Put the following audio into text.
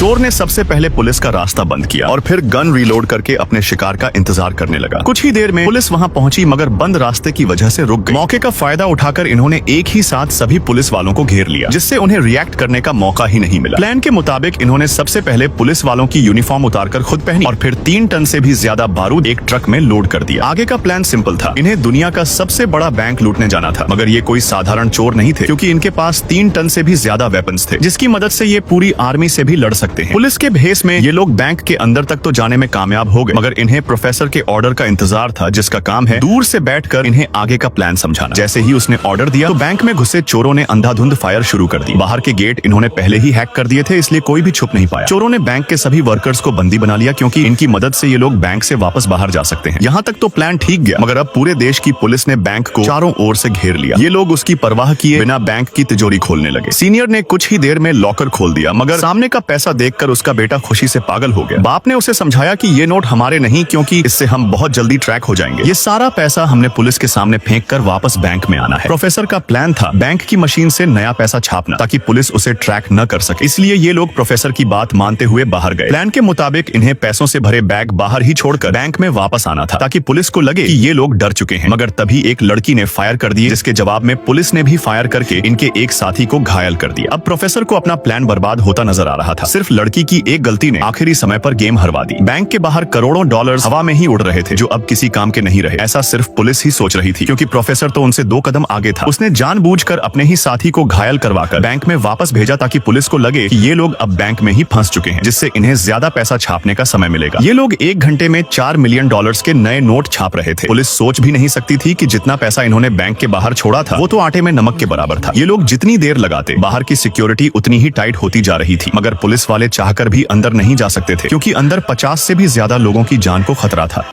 चोर ने सबसे पहले पुलिस का रास्ता बंद किया और फिर गन रीलोड करके अपने शिकार का इंतजार करने लगा। कुछ ही देर में पुलिस वहां पहुंची, मगर बंद रास्ते की वजह से रुक गई। मौके का फायदा उठाकर इन्होंने एक ही साथ सभी पुलिस वालों को घेर लिया, जिससे उन्हें रिएक्ट करने का मौका ही नहीं मिला। प्लान के मुताबिक इन्होंने सबसे पहले पुलिस वालों की यूनिफॉर्म उतारकर खुद पहनी और फिर 3 टन से भी ज्यादा बारूद एक ट्रक में लोड कर दिया। आगे का प्लान सिंपल था, इन्हें दुनिया का सबसे बड़ा बैंक लूटने जाना था। मगर ये कोई साधारण चोर नहीं थे, क्योंकि इनके पास 3 टन से भी ज्यादा वेपन्स थे, जिसकी मदद से ये पूरी आर्मी से भी लड़ सकते हैं। पुलिस के भेस में ये लोग बैंक के अंदर तक तो जाने में कामयाब हो गए, मगर इन्हें प्रोफेसर के ऑर्डर का इंतजार था, जिसका काम है दूर से बैठकर इन्हें आगे का प्लान समझाना। जैसे ही उसने ऑर्डर दिया तो बैंक में घुसे चोरों ने अंधाधुंध फायर शुरू कर दी। बाहर के गेट इन्होंने पहले ही हैक कर दिए थे, इसलिए कोई भी छुप नहीं पाया। चोरों ने बैंक के सभी वर्कर्स को बंदी बना लिया, क्योंकि इनकी मदद से ये लोग बैंक से वापस बाहर जा सकते हैं। यहाँ तक तो प्लान ठीक गया, मगर अब पूरे देश की पुलिस ने बैंक को चारों ओर से घेर लिया। ये लोग उसकी परवाह किए बिना बैंक की तिजोरी खोलने लगे। सीनियर ने कुछ ही देर में लॉकर खोल दिया, मगर सामने का पैसा देखकर उसका बेटा खुशी से पागल हो गया। बाप ने उसे समझाया कि ये नोट हमारे नहीं, क्योंकि इससे हम बहुत जल्दी ट्रैक हो जाएंगे। ये सारा पैसा हमने पुलिस के सामने फेंक कर वापस बैंक में आना है। प्रोफेसर का प्लान था बैंक की मशीन से नया पैसा छापना, ताकि पुलिस उसे ट्रैक न कर सके। इसलिए ये लोग प्रोफेसर की बात मानते हुए बाहर गए। प्लान के मुताबिक इन्हें पैसों से भरे बैग बाहर ही छोड़कर बैंक में वापस आना था, ताकि पुलिस को लगे कि ये लोग डर चुके हैं। मगर तभी एक लड़की ने फायर कर दिए, जिसके जवाब में पुलिस ने भी फायर करके इनके एक साथी को घायल कर दिया। अब प्रोफेसर को अपना प्लान बर्बाद होता नजर आ रहा था। सिर्फ लड़की की एक गलती ने आखिरी समय पर गेम हरवा दी। बैंक के बाहर करोड़ों डॉलर्स हवा में ही उड़ रहे थे, जो अब किसी काम के नहीं रहे। ऐसा सिर्फ पुलिस ही सोच रही थी, क्योंकि प्रोफेसर तो उनसे 2 कदम आगे था। उसने जानबूझकर अपने ही साथी को घायल करवाकर बैंक में वापस भेजा, ताकि पुलिस को लगे कि ये लोग अब बैंक में ही फंस चुके हैं, जिससे इन्हें ज्यादा पैसा छापने का समय मिलेगा। ये लोग 1 घंटे में $4 मिलियन के नए नोट छाप रहे थे। पुलिस सोच भी नहीं सकती थी कि जितना पैसा इन्होंने बैंक के बाहर छोड़ा था, वो तो आटे में नमक के बराबर था। ये लोग जितनी देर लगाते, बाहर की सिक्योरिटी उतनी ही टाइट होती जा रही थी। मगर पुलिस वाले चाहकर भी अंदर नहीं जा सकते थे, क्योंकि अंदर 50 से भी ज्यादा लोगों की जान को खतरा था।